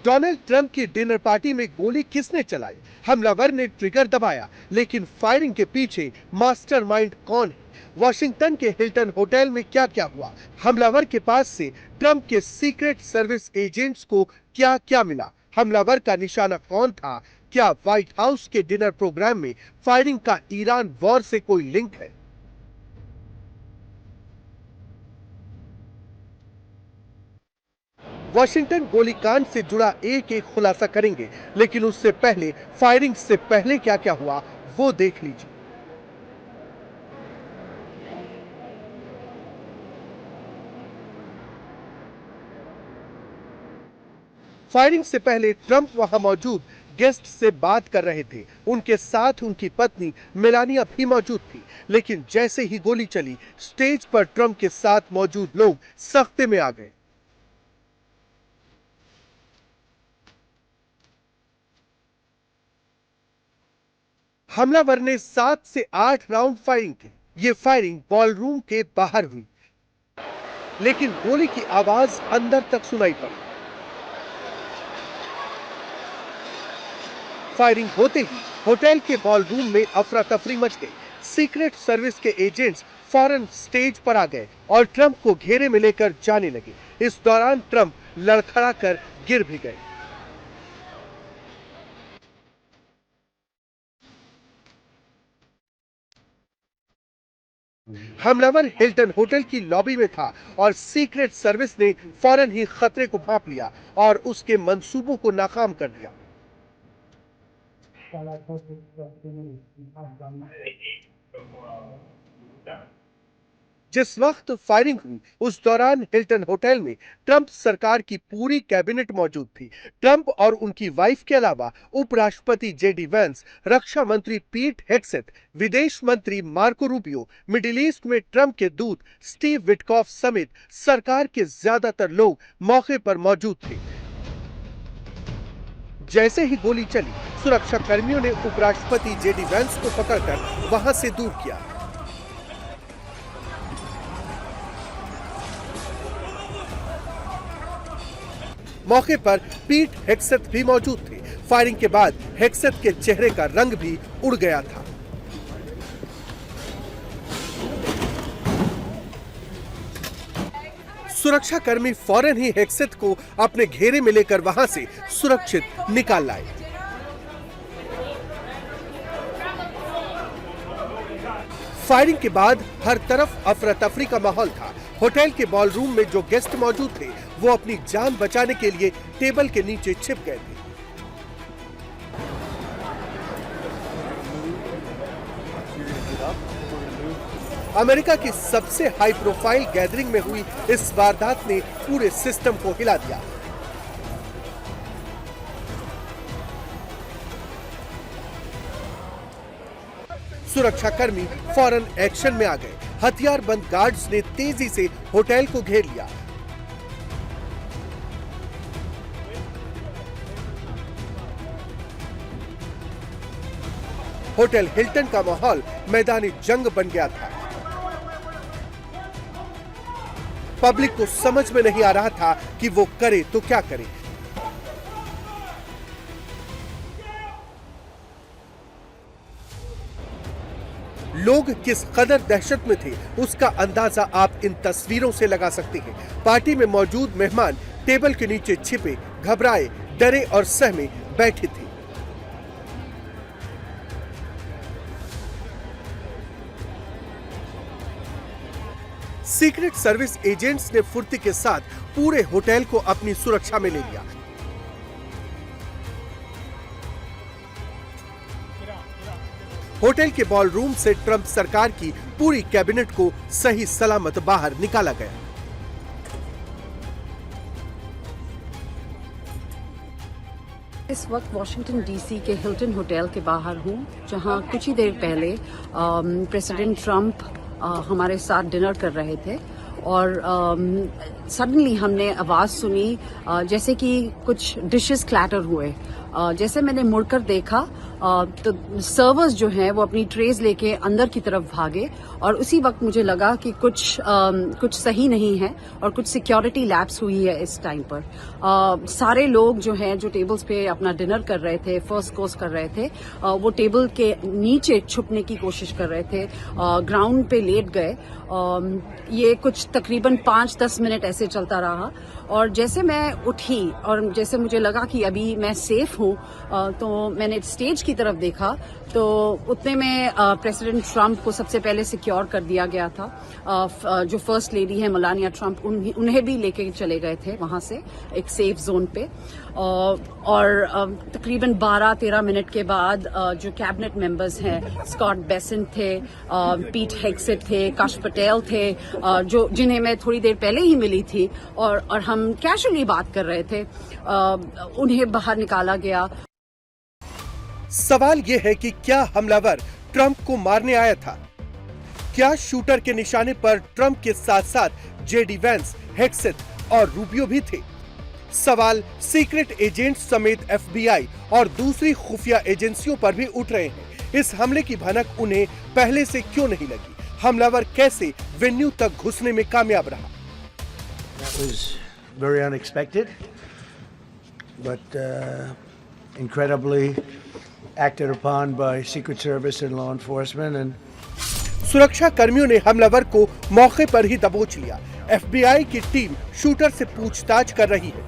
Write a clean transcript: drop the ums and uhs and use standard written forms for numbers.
Donald Trump की dinner party में गोली किसने चलाई? हमलावर ने ट्रिगर दबाया, लेकिन फायरिंग के पीछे मास्टरमाइंड कौन है? वॉशिंगटन के हिल्टन होटल में क्या क्या हुआ? हमलावर के पास से ट्रंप के सीक्रेट सर्विस एजेंट्स को क्या क्या मिला? हमलावर का निशाना कौन था? क्या व्हाइट हाउस के डिनर प्रोग्राम में फायरिंग का ईरान वॉर से कोई लिंक है? वॉशिंगटन गोलीकांड से जुड़ा एक एक खुलासा करेंगे, लेकिन उससे पहले फायरिंग से पहले क्या क्या हुआ वो देख लीजिए। फायरिंग से पहले ट्रंप वहां मौजूद गेस्ट से बात कर रहे थे। उनके साथ उनकी पत्नी मेलानिया भी मौजूद थी। लेकिन जैसे ही गोली चली, स्टेज पर ट्रंप के साथ मौजूद लोग सख्ते में आ गए। हमलावर ने 7 से 8 राउंड फायरिंग की। ये फायरिंग बॉलरूम के बाहर हुई, लेकिन गोली की आवाज अंदर तक सुनाई पड़ी। फायरिंग होते ही होटल के बॉलरूम में अफरा तफरी मच गई। सीक्रेट सर्विस के एजेंट्स फौरन स्टेज पर आ गए और ट्रंप को घेरे में लेकर जाने लगे। इस दौरान ट्रंप लड़खड़ा कर गिर भी गए। हमलावर हिल्टन होटल की लॉबी में था और सीक्रेट सर्विस ने फौरन ही खतरे को भांप लिया और उसके मंसूबों को नाकाम कर दिया। जिस वक्त फायरिंग हुई, उस दौरान हिल्टन होटल में ट्रंप सरकार की पूरी कैबिनेट मौजूद थी। ट्रंप और उनकी वाइफ के अलावा उपराष्ट्रपति जेडी वेंस, रक्षा मंत्री पीट हेग्सेथ, विदेश मंत्री मार्को रूबियो, मिडिल ईस्ट में ट्रंप के दूत स्टीव विटकॉफ समेत सरकार के ज्यादातर लोग मौके पर मौजूद थे। जैसे ही गोली चली, सुरक्षा कर्मियों ने उपराष्ट्रपति जेडी वेंस को पकड़कर वहां से दूर किया। मौके पर पीट हेग्सेथ भी मौजूद थे। फायरिंग के बाद हेग्सेथ के चेहरे का रंग भी उड़ गया था। सुरक्षाकर्मी फौरन ही हेग्सेथ को अपने घेरे में लेकर वहां से सुरक्षित निकाल लाए। फायरिंग के बाद हर तरफ अफरा तफरी का माहौल था। होटल के बॉलरूम में जो गेस्ट मौजूद थे, वो अपनी जान बचाने के लिए टेबल के नीचे छिप गए थे। अमेरिका की सबसे हाई प्रोफाइल गैदरिंग में हुई इस वारदात ने पूरे सिस्टम को हिला दिया। सुरक्षाकर्मी फौरन एक्शन में आ गए। हथियारबंद गार्ड्स ने तेजी से होटल को घेर लिया। होटल हिल्टन का माहौल मैदानी जंग बन गया था। पब्लिक को समझ में नहीं आ रहा था कि वो करे तो क्या करे। लोग किस कदर दहशत में थे, उसका अंदाजा आप इन तस्वीरों से लगा सकते हैं। पार्टी में मौजूद मेहमान टेबल के नीचे छिपे, घबराए, डरे और सहमे बैठे थे। सीक्रेट सर्विस एजेंट्स ने फुर्ती के साथ पूरे होटल को अपनी सुरक्षा में ले लिया। होटल के बॉलरूम से ट्रंप सरकार की पूरी कैबिनेट को सही सलामत बाहर निकाला गया। इस वक्त वॉशिंगटन डीसी के हिल्टन होटल के बाहर हूँ, जहाँ कुछ ही देर पहले प्रेसिडेंट ट्रंप हमारे साथ डिनर कर रहे थे और सडनली हमने आवाज़ सुनी जैसे कि कुछ डिशेस क्लैटर हुए जैसे मैंने मुड़कर देखा तो सर्वर्स जो हैं वो अपनी ट्रेज लेके अंदर की तरफ भागे और उसी वक्त मुझे लगा कि कुछ सही नहीं है और कुछ सिक्योरिटी लैप्स हुई है इस टाइम पर। सारे लोग जो हैं जो टेबल्स पे अपना डिनर कर रहे थे, फर्स्ट कोर्स कर रहे थे, वो टेबल के नीचे छुपने की कोशिश कर रहे थे, ग्राउंड पे लेट गए। ये कुछ तकरीबन 5-10 मिनट ऐसे चलता रहा और जैसे मैं उठी और जैसे मुझे लगा कि अभी मैं सेफ हूँ तो मैंने स्टेज की तरफ देखा तो उतने में प्रेसिडेंट ट्रंप को सबसे पहले सिक्योर कर दिया गया था। जो फर्स्ट लेडी है मेलानिया ट्रंप उन्हें भी लेके चले गए थे वहां से एक सेफ जोन पे और तकरीबन 12-13 मिनट के बाद जो कैबिनेट मेंबर्स हैं स्कॉट बेसेंट थे, पीट हेग्सेट थे, काश पटेल थे, जो जिन्हें मैं थोड़ी देर पहले ही मिली थी और हम कैजुअली बात कर रहे थे, उन्हें बाहर निकाला गया। सवाल यह है कि क्या हमलावर ट्रंप को मारने आया था? क्या शूटर के निशाने पर ट्रंप के साथ साथ जेडी वैंस, हेग्सेट और रूबियो भी थे? सवाल सीक्रेट एजेंट समेत एफबीआई और दूसरी खुफिया एजेंसियों पर भी उठ रहे हैं। इस हमले की भनक उन्हें पहले से क्यों नहीं लगी? हमलावर कैसे वेन्यू तक घुसने में कामयाब रहा? That was very unexpected, but incredibly acted upon by Secret Service and law enforcement. And सुरक्षा कर्मियों ने हमलावर को मौके पर ही दबोच लिया। एफबीआई की टीम शूटर से पूछताछ कर रही है।